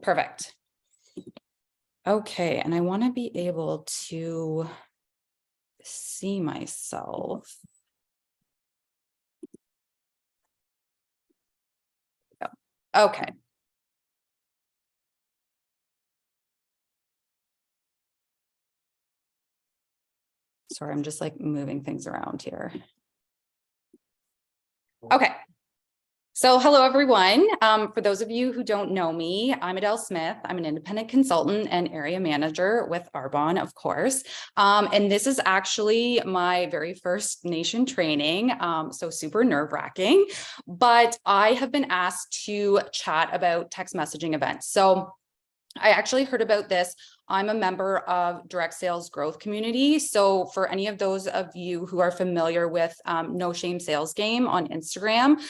Perfect. Okay, and I want to be able to see myself. Okay. Sorry, I'm just like moving things around here. Okay. So hello, everyone. For those of you who don't know me, I'm Adele Smith. I'm an independent consultant and area manager with Arbonne, of course. And this is actually my very first nation training, so super nerve-wracking. But I have been asked to chat about text messaging events. So I actually heard about this. I'm a member of Direct Sales Growth Community. So for any of those of you who are familiar with No Shame Sales Game on Instagram,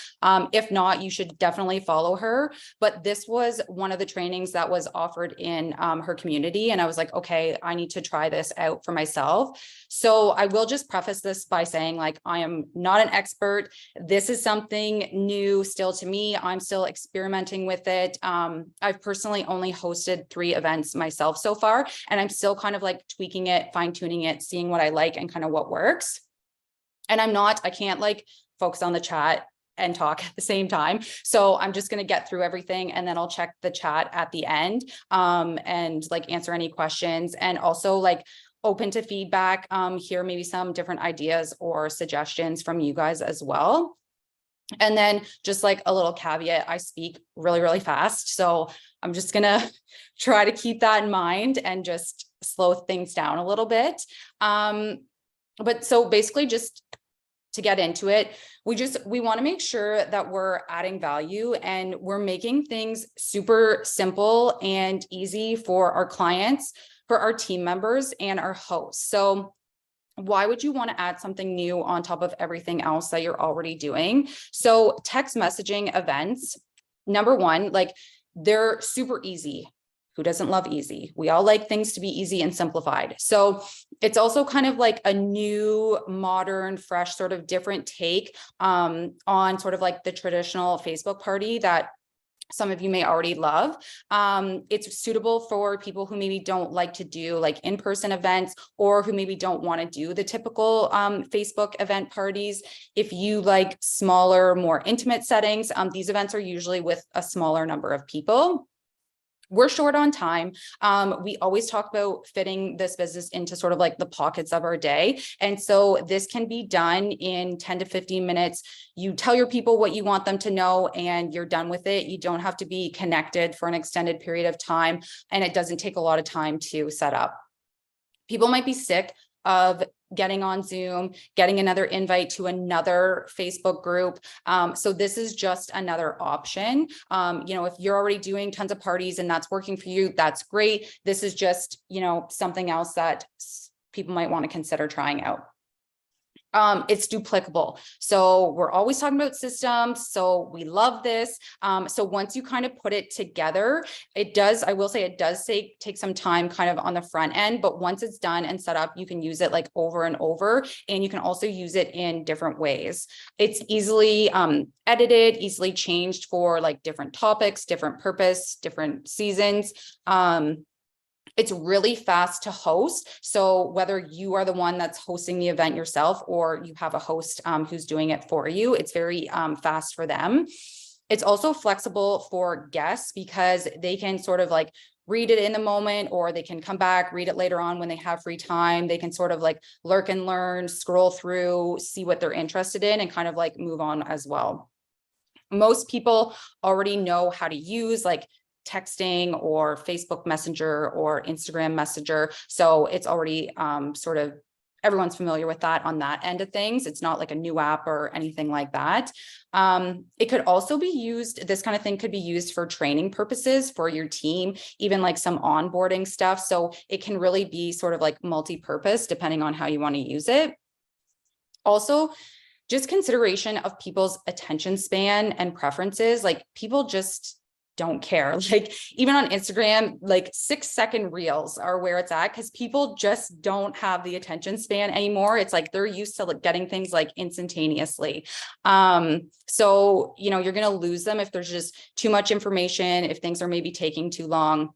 if not, you should definitely follow her. But this was one of the trainings that was offered in her community. And I was like, okay, I need to try this out for myself. So I will just preface this by saying, like, I am not an expert. This is something new still to me. I'm still experimenting with it. I've personally only hosted 3 events myself so far, and I'm still kind of like tweaking it, fine tuning it, seeing what I like and kind of what works. And I can't like focus on the chat and talk at the same time. So I'm just going to get through everything, and then I'll check the chat at the end and like answer any questions, and also like open to feedback, hear maybe some different ideas or suggestions from you guys as well. And then just like a little caveat, I speak really, really fast. So I'm just going to try to keep that in mind and just slow things down a little bit. But so basically, just to get into it, we want to make sure that we're adding value and we're making things super simple and easy for our clients, for our team members, and our hosts. So why would you want to add something new on top of everything else that you're already doing? So text messaging events, number one, like, they're super easy. Who doesn't love easy? We all like things to be easy and simplified. So it's also kind of like a new, modern, fresh, sort of different take on sort of like the traditional Facebook party that some of you may already love. It's suitable for people who maybe don't like to do like in-person events, or who maybe don't want to do the typical Facebook event parties. If you like smaller, more intimate settings, these events are usually with a smaller number of people. We're short on time. We always talk about fitting this business into sort of like the pockets of our day. And so this can be done in 10 to 15 minutes. You tell your people what you want them to know and you're done with it. You don't have to be connected for an extended period of time. And it doesn't take a lot of time to set up. People might be sick of getting on Zoom, getting another invite to another Facebook group. So this is just another option. If you're already doing tons of parties and that's working for you, that's great. This is just, something else that people might want to consider trying out. It's duplicable. So we're always talking about systems. So we love this. So once you kind of put it together, I will say it does take some time kind of on the front end, but once it's done and set up, you can use it like over and over, and you can also use it in different ways. It's easily edited, easily changed for like different topics, different purpose, different seasons. It's really fast to host. So whether you are the one that's hosting the event yourself, or you have a host who's doing it for you, it's very fast for them. It's also flexible for guests because they can sort of like read it in the moment, or they can come back, read it later on when they have free time. They can sort of like lurk and learn, scroll through, see what they're interested in, and kind of like move on as well. Most people already know how to use like texting or Facebook Messenger or Instagram Messenger. So it's already sort of, everyone's familiar with that on that end of things. It's not like a new app or anything like that. It could also be used, this kind of thing could be used for training purposes for your team, even like some onboarding stuff. So it can really be sort of like multi-purpose depending on how you want to use it. Also, just consideration of people's attention span and preferences. Like, people just don't care. Like even on Instagram, like 6-second reels are where it's at because people just don't have the attention span anymore. It's like they're used to like getting things like instantaneously. So, you know, you're going to lose them if there's just too much information, if things are maybe taking too long,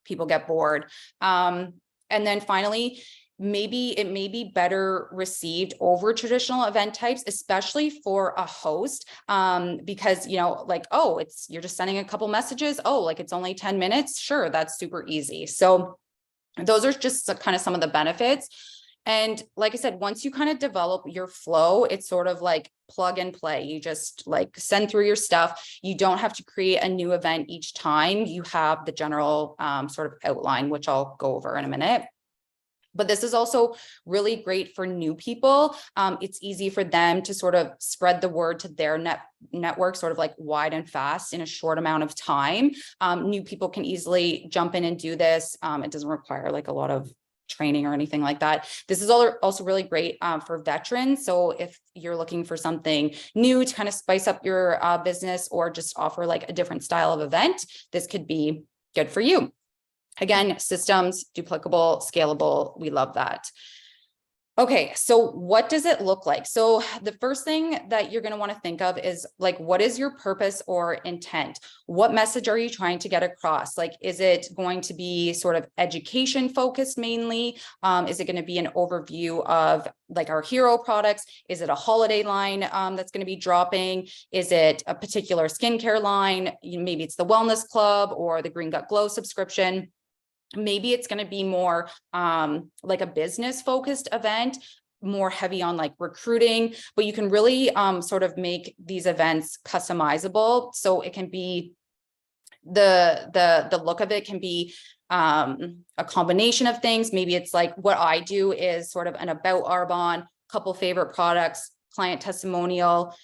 people get bored. And then finally, maybe it may be better received over traditional event types, especially for a host, because, you know, like, oh, you're just sending a couple messages. Oh, like it's only 10 minutes. Sure. That's super easy. So those are just kind of some of the benefits. And like I said, once you kind of develop your flow, it's sort of like plug and play. You just like send through your stuff. You don't have to create a new event each time. You have the general sort of outline, which I'll go over in a minute. But this is also really great for new people. It's easy for them to sort of spread the word to their network sort of like wide and fast in a short amount of time. New people can easily jump in and do this. It doesn't require like a lot of training or anything like that. This is also really great for veterans. So if you're looking for something new to kind of spice up your business or just offer like a different style of event, this could be good for you. Again, systems, duplicable, scalable. We love that. Okay, so what does it look like? So the first thing that you're going to want to think of is like, what is your purpose or intent? What message are you trying to get across? Like, is it going to be sort of education focused mainly? Is it going to be an overview of like our hero products? Is it a holiday line that's going to be dropping? Is it a particular skincare line? Maybe it's the Wellness Club or the Green Gut Glow subscription. Maybe it's going to be more like a business focused event, more heavy on like recruiting, but you can really sort of make these events customizable. So it can be the look of it can be a combination of things. Maybe it's like what I do is sort of an about Arbonne, couple favorite products, client testimonial,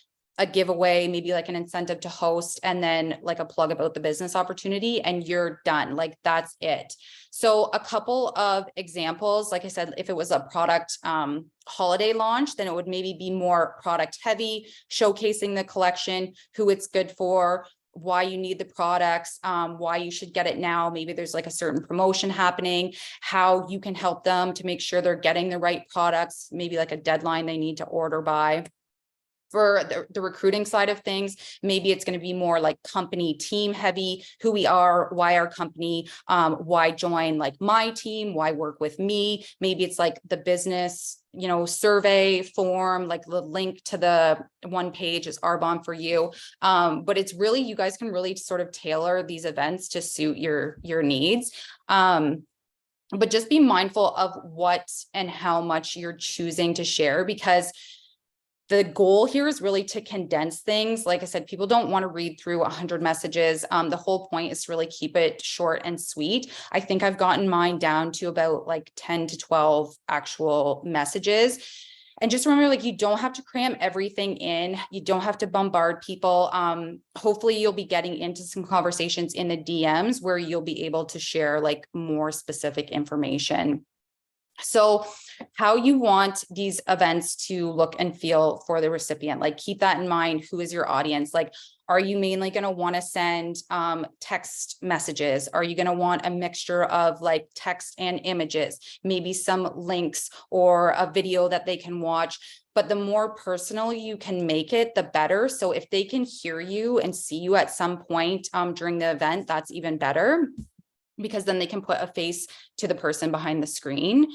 a giveaway, maybe like an incentive to host, and then like a plug about the business opportunity, and you're done. Like that's it. So a couple of examples, like I said, if it was a product holiday launch, then it would maybe be more product heavy, showcasing the collection, who it's good for, why you need the products, why you should get it now. Maybe there's like a certain promotion happening, how you can help them to make sure they're getting the right products, maybe like a deadline they need to order by. For the recruiting side of things, maybe it's going to be more like company team heavy, who we are, why our company, why join like my team, why work with me. Maybe it's like the business, you know, survey form, like the link to the one page is Arbonne for you. But it's really, you guys can really sort of tailor these events to suit your needs. But just be mindful of what and how much you're choosing to share, because the goal here is really to condense things. Like I said, people don't want to read through 100 messages. The whole point is to really keep it short and sweet. I think I've gotten mine down to about like 10 to 12 actual messages. And just remember, like, you don't have to cram everything in. You don't have to bombard people. Hopefully you'll be getting into some conversations in the DMs where you'll be able to share like more specific information. So how you want these events to look and feel for the recipient, like keep that in mind. Who is your audience? Like, are you mainly going to want to send text messages? Are you going to want a mixture of like text and images, maybe some links or a video that they can watch? But the more personal you can make it, the better. So if they can hear you and see you at some point during the event, that's even better, because then they can put a face to the person behind the screen.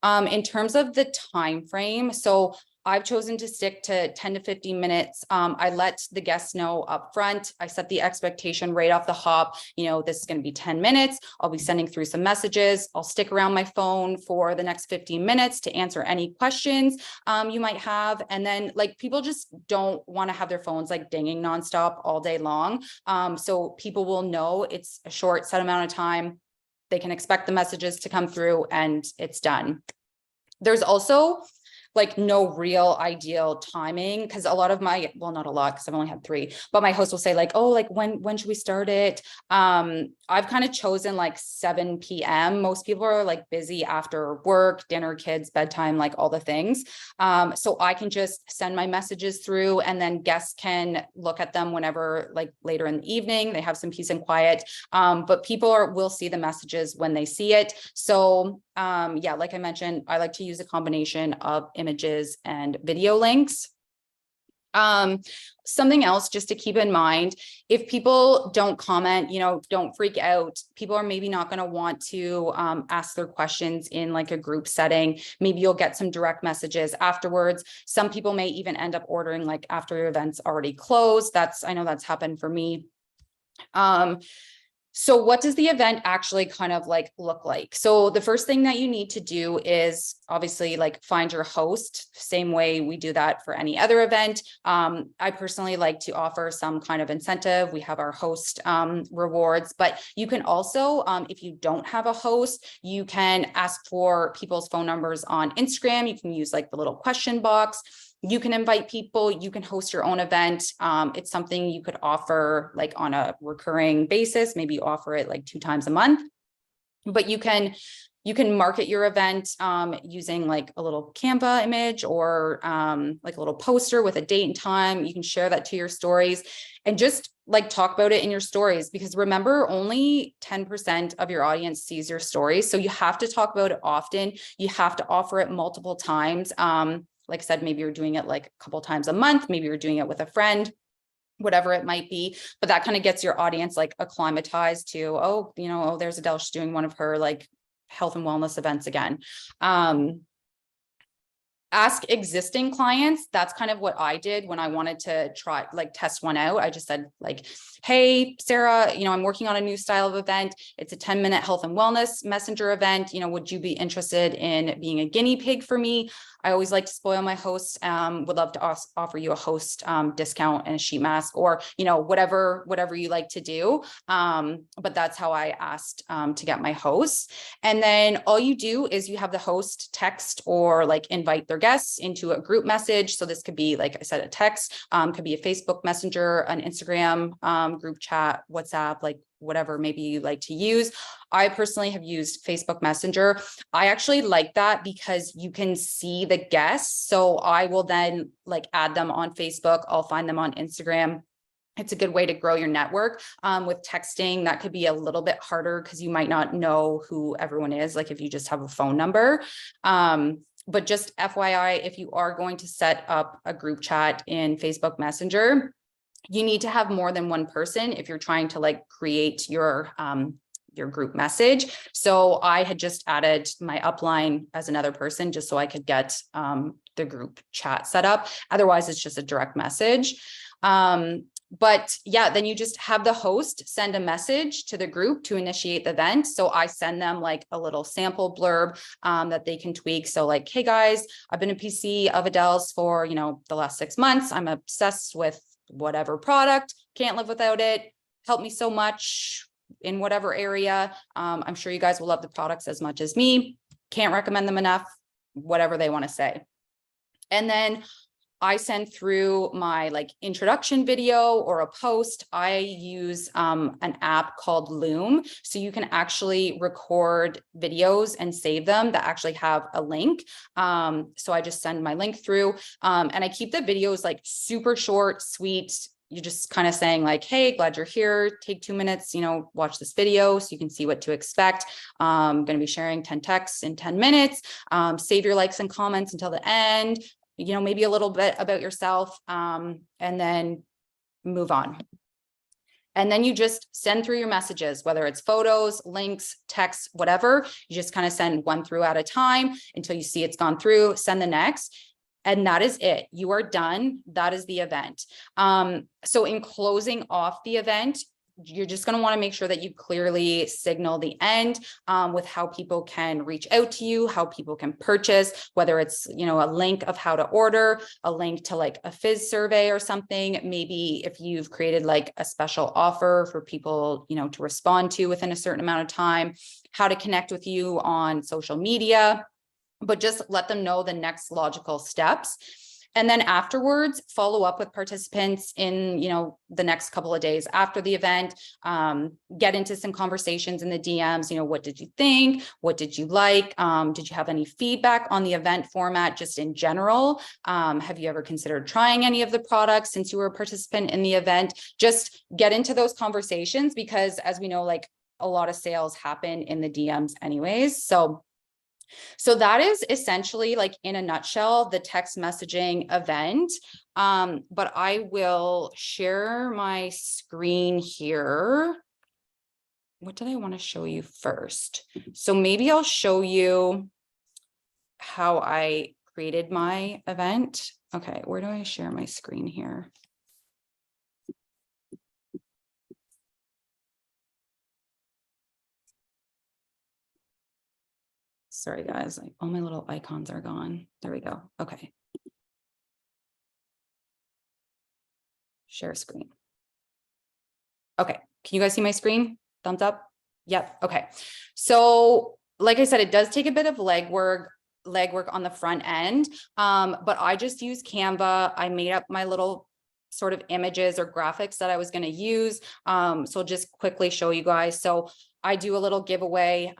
In terms of the time frame, so I've chosen to stick to 10 to 15 minutes. I let the guests know up front. I set the expectation right off the hop. You know, this is going to be 10 minutes. I'll be sending through some messages. I'll stick around my phone for the next 15 minutes to answer any questions you might have. And then like people just don't want to have their phones like dinging nonstop all day long. So people will know it's a short set amount of time. They can expect the messages to come through and it's done. There's also like no real ideal timing, because a lot of my, well, not a lot, because I've only had 3, but my host will say like, oh, like when should we start it? I've kind of chosen like 7 p.m. Most people are like busy after work, dinner, kids, bedtime, like all the things. So I can just send my messages through, and then guests can look at them whenever, like later in the evening, they have some peace and quiet. But people will see the messages when they see it. So yeah, like I mentioned, I like to use a combination of images and video links. Something else just to keep in mind, if people don't comment, don't freak out. People are maybe not going to want to ask their questions in like a group setting. Maybe you'll get some direct messages afterwards. Some people may even end up ordering like after your event's already closed. I know that's happened for me. So what does the event actually kind of like look like? So the first thing that you need to do is obviously like find your host, same way we do that for any other event. I personally like to offer some kind of incentive. We have our host rewards, but you can also, if you don't have a host, you can ask for people's phone numbers on Instagram. You can use like the little question box. You can invite people, you can host your own event. It's something you could offer like on a recurring basis, maybe offer it like 2 times a month, but you can market your event using like a little Canva image or like a little poster with a date and time. You can share that to your stories and just like talk about it in your stories, because remember, only 10% of your audience sees your stories. So you have to talk about it often. You have to offer it multiple times. Like I said, maybe you're doing it like a couple times a month, maybe you're doing it with a friend, whatever it might be, but that kind of gets your audience like acclimatized to, oh, there's Adele, she's doing one of her like health and wellness events again. Ask existing clients. That's kind of what I did when I wanted to try, like test one out. I just said like, hey, Sarah, I'm working on a new style of event. It's a 10-minute health and wellness messenger event. Would you be interested in being a guinea pig for me? I always like to spoil my hosts. Would love to offer you a host discount and a sheet mask, or, whatever you like to do. But that's how I asked to get my hosts. And then all you do is you have the host text or like invite their guests into a group message. So this could be, like I said, a text, could be a Facebook Messenger, an Instagram group chat, WhatsApp, like whatever maybe you like to use. I personally have used Facebook Messenger. I actually like that because you can see the guests. So I will then like add them on Facebook. I'll find them on Instagram. It's a good way to grow your network. With texting, that could be a little bit harder because you might not know who everyone is, like if you just have a phone number. But just FYI, if you are going to set up a group chat in Facebook Messenger, you need to have more than one person if you're trying to like create your group message. So I had just added my upline as another person just so I could get the group chat set up. Otherwise, it's just a direct message. But yeah, then you just have the host send a message to the group to initiate the event. So I send them like a little sample blurb that they can tweak. So like, hey guys, I've been a PC of Adele's for, the last 6 months. I'm obsessed with whatever product, can't live without it. Help me so much in whatever area. I'm sure you guys will love the products as much as me. Can't recommend them enough, whatever they want to say. And then I send through my like introduction video or a post. I use an app called Loom. So you can actually record videos and save them that actually have a link. So I just send my link through and I keep the videos like super short, sweet. You're just kind of saying like, hey, glad you're here. Take 2 minutes, watch this video so you can see what to expect. I'm going to be sharing 10 texts in 10 minutes. Save your likes and comments until the end. Maybe a little bit about yourself, and then move on. And then you just send through your messages, whether it's photos, links, texts, whatever. You just kind of send one through at a time until you see it's gone through, send the next. And that is it. You are done. That is the event. So in closing off the event, you're just going to want to make sure that you clearly signal the end with how people can reach out to you, how people can purchase, whether it's, a link of how to order, a link to like a Fizz survey or something. Maybe if you've created like a special offer for people, to respond to within a certain amount of time, how to connect with you on social media, but just let them know the next logical steps. And then afterwards, follow up with participants in, the next couple of days after the event, get into some conversations in the DMs, what did you think? What did you like? Did you have any feedback on the event format just in general? Have you ever considered trying any of the products since you were a participant in the event? Just get into those conversations because as we know, like a lot of sales happen in the DMs anyways. So that is essentially, like in a nutshell, the text messaging event. But I will share my screen here. What did I want to show you first? So maybe I'll show you how I created my event. Okay, where do I share my screen here? Sorry, guys, like all my little icons are gone. There we go. Okay. Share screen. Okay. Can you guys see my screen? Thumbs up? Yep. Okay. So like I said, it does take a bit of legwork on the front end. But I just use Canva. I made up my little sort of images or graphics that I was going to use. So I'll just quickly show you guys. So I do a little giveaway,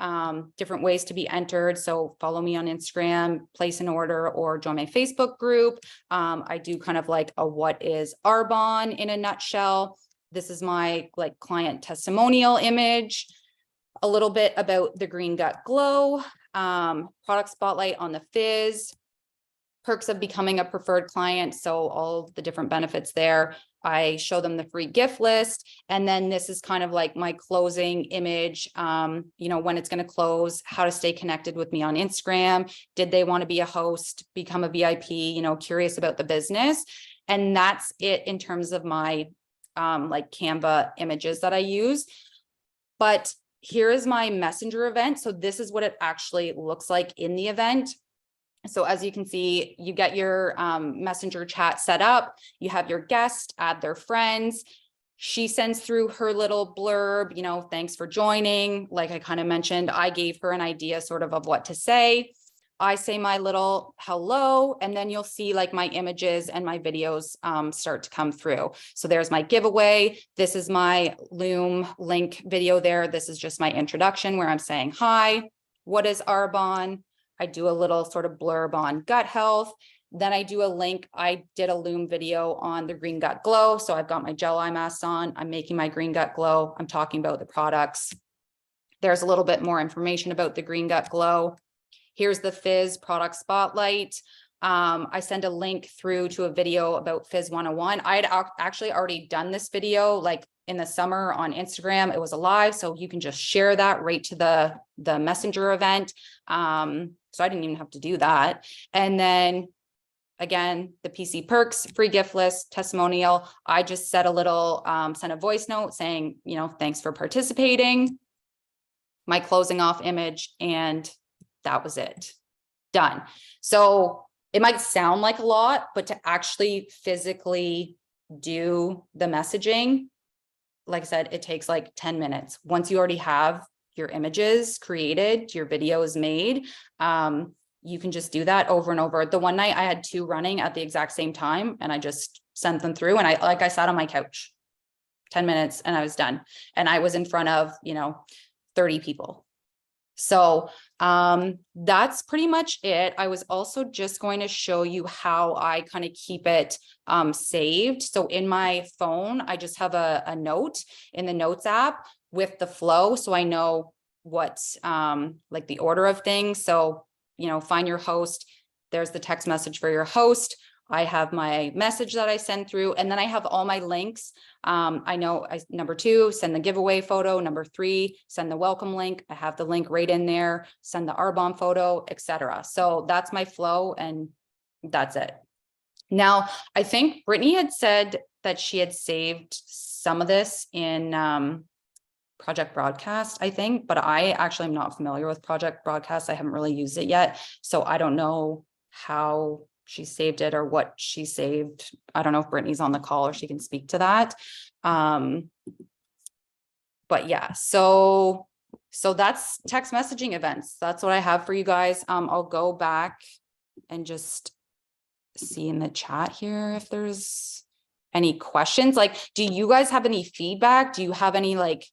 different ways to be entered. So follow me on Instagram, place an order, or join my Facebook group. I do kind of like a what is Arbonne in a nutshell. This is my like client testimonial image, a little bit about the Green Gut Glow, product spotlight on the fizz, perks of becoming a preferred client. So all the different benefits there. I show them the free gift list. And then this is kind of like my closing image, when it's going to close, how to stay connected with me on Instagram. Did they want to be a host, become a VIP, curious about the business. And that's it in terms of my like Canva images that I use. But here is my messenger event. So this is what it actually looks like in the event. So as you can see, you get your messenger chat set up, you have your guest, add their friends. She sends through her little blurb, thanks for joining. Like I kind of mentioned, I gave her an idea sort of what to say. I say my little hello, and then you'll see like my images and my videos start to come through. So there's my giveaway. This is my Loom link video there. This is just my introduction where I'm saying, hi, what is Arbonne? I do a little sort of blurb on gut health. Then I do a link. I did a Loom video on the Green Gut Glow. So I've got my gel eye masks on. I'm making my Green Gut Glow. I'm talking about the products. There's a little bit more information about the Green Gut Glow. Here's the Fizz product spotlight. I send a link through to a video about Fizz 101. I had actually already done this video like in the summer on Instagram. It was a live, so you can just share that right to the messenger event. So I didn't even have to do that. And then again, the PC perks, free gift list, testimonial. I just said a little, sent a voice note saying, thanks for participating, my closing off image, and that was it. Done. So it might sound like a lot, but to actually physically do the messaging, like I said, it takes like 10 minutes. Once you already have your images created, your videos made, you can just do that over and over. The one night I had 2 running at the exact same time, and I just sent them through, and I sat on my couch 10 minutes and I was done. And I was in front of, 30 people. So that's pretty much it. I was also just going to show you how I kind of keep it saved. So in my phone, I just have a note in the notes app with the flow. So I know what's like the order of things. So, find your host. There's the text message for your host. I have my message that I send through, and then I have all my links. I know number 2, send the giveaway photo. Number 3, send the welcome link. I have the link right in there, send the Arbonne photo, etc. So that's my flow, and that's it. Now, I think Brittany had said that she had saved some of this in Project Broadcast, I think, but I actually am not familiar with Project Broadcast. I haven't really used it yet. So I don't know how she saved it or what she saved. I don't know if Brittany's on the call or she can speak to that. But yeah, so So that's text messaging events. That's what I have for you guys. I'll go back and just see in the chat here if there's any questions. Like, do you guys have any feedback? Do you have any like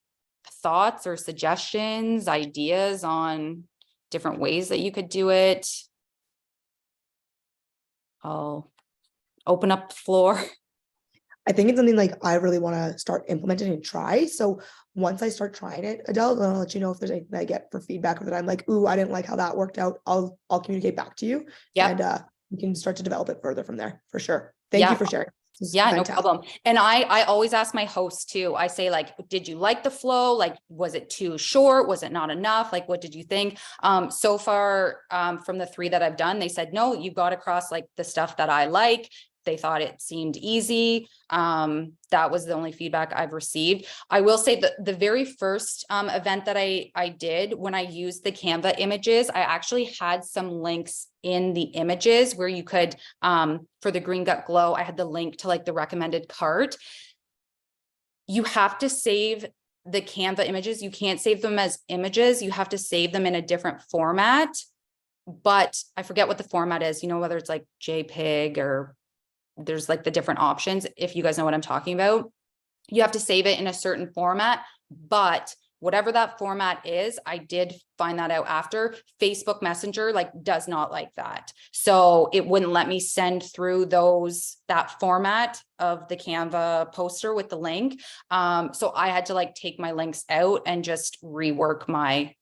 thoughts or suggestions, ideas on different ways that you could do it? I'll open up the floor. I think it's something like I really want to start implementing and try. So once I start trying it, Adele, then I'll let you know if there's anything I get for feedback, or that I'm like, ooh, I didn't like how that worked out. I'll communicate back to you. Yep. And we can start to develop it further from there for sure. Thank you for sharing. Yeah, no problem. And I always ask my hosts too. I say, like, did you like the flow? Like, was it too short? Was it not enough? Like, what did you think? So far, from the 3 that I've done, they said, no, you got across like the stuff that I like. They thought it seemed easy. That was the only feedback I've received. I will say that the very first event that I did, when I used the Canva images, I actually had some links in the images where you could, for the Green Gut Glow, I had the link to like the recommended cart. You have to save the Canva images. You can't save them as images. You have to save them in a different format, but I forget what the format is, you know, whether it's like JPEG or there's like the different options. If you guys know what I'm talking about, you have to save it in a certain format, but whatever that format is, I did find that out after. Facebook Messenger like does not like that. So it wouldn't let me send through that format of the Canva poster with the link. So I had to like take my links out and just rework my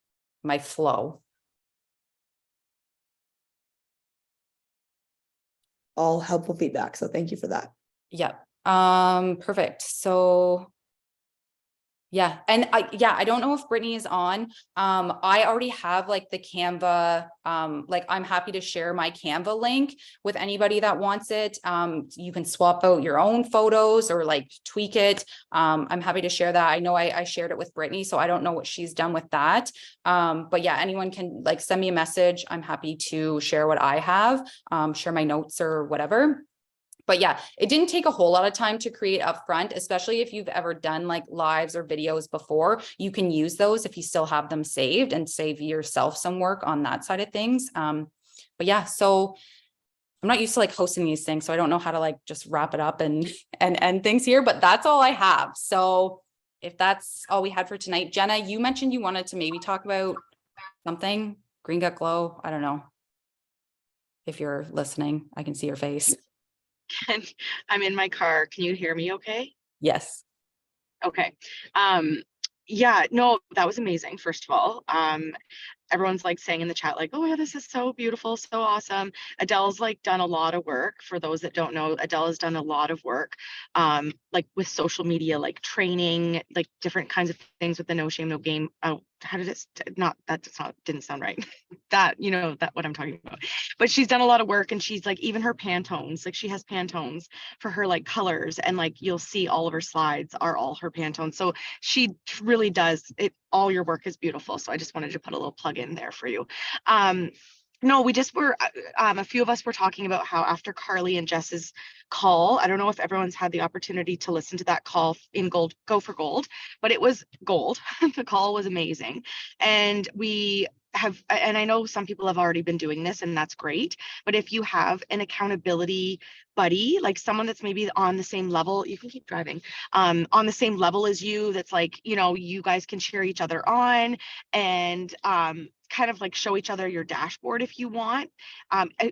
flow. All helpful feedback. So thank you for that. Yep. Perfect. So yeah. And I don't know if Brittany is on. I already have like the Canva, like I'm happy to share my Canva link with anybody that wants it. You can swap out your own photos or like tweak it. I'm happy to share that. I know I shared it with Brittany, so I don't know what she's done with that. But yeah, anyone can like send me a message. I'm happy to share what I have, share my notes or whatever. But yeah, it didn't take a whole lot of time to create upfront, especially if you've ever done like lives or videos before. You can use those if you still have them saved and save yourself some work on that side of things. But yeah, so I'm not used to like hosting these things, so I don't know how to like just wrap it up and end things here, but that's all I have. So if that's all we had for tonight, Jenna, you mentioned you wanted to maybe talk about something, Green Gut Glow. I don't know if you're listening. I can see your face. I'm in my car. Can you hear me okay? Yes. Okay. Yeah, no, that was amazing. First of all, everyone's like saying in the chat, like, oh yeah, this is so beautiful, so awesome. Adele's like done a lot of work. For those that don't know, Adele has done a lot of work, like with social media, like training, like different kinds of things with the No Shame No Game. Oh, how did it didn't sound right. That, you know, that what I'm talking about. But she's done a lot of work, and she's like, even her Pantones, like she has Pantones for her like colors, and like you'll see all of her slides are all her Pantones. So she really does it. All your work is beautiful. So I just wanted to put a little plug in there for you. No, we just were, a few of us were talking about how after Carly and Jess's call, I don't know if everyone's had the opportunity to listen to that call in Gold, Go for Gold, but it was gold. The call was amazing. And we have, and I know some people have already been doing this, and that's great, but if you have an accountability buddy, like someone that's maybe on the same level, you can keep driving, on the same level as you, that's like, you know, you guys can cheer each other on, and kind of like show each other your dashboard if you want.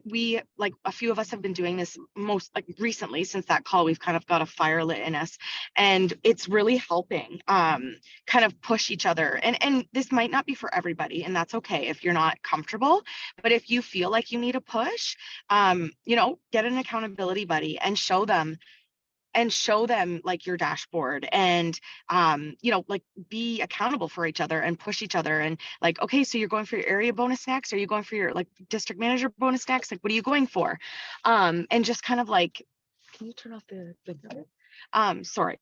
We, like a few of us have been doing this most like recently since that call. We've kind of got a fire lit in us, and it's really helping kind of push each other. And this might not be for everybody, and that's okay if you're not comfortable, but if you feel like you need a push, you know, get an accountability buddy and show them like your dashboard, and you know, like be accountable for each other and push each other, and like, okay, so you're going for your area bonus next, are you going for your like district manager bonus next, like what are you going for? And just kind of like, can you turn off the sorry.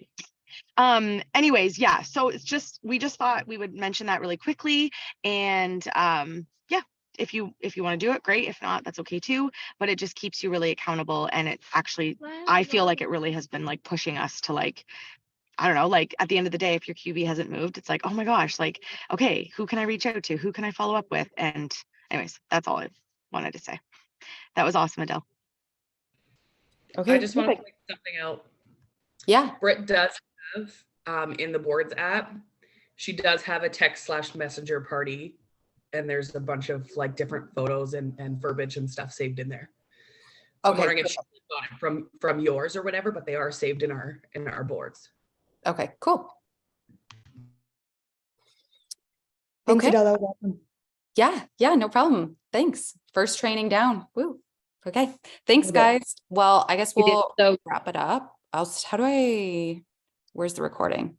Anyways, yeah, so it's just, we just thought we would mention that really quickly, and yeah, if you want to do it, great. If not, that's okay too. But it just keeps you really accountable, and it actually, I feel like it really has been like pushing us to like I don't know, like at the end of the day, if your QB hasn't moved, it's like, oh my gosh, like, okay, who can I reach out to? Who can I follow up with? And anyways, that's all I wanted to say. That was awesome, Adele. Okay. I just want to perfect. point something out. Yeah. Britt does have in the boards app, she does have a text/messenger party, and there's a bunch of like different photos and verbiage and stuff saved in there. So I'm Okay. wondering if she got it from yours or whatever, but they are saved in our boards. Okay, cool. Thanks, Okay. Adele. That was awesome. Yeah, no problem. Thanks. First training down. Woo. Okay. Thanks, Okay. guys. Well, I guess You did we'll so wrap it up. Where's the recording?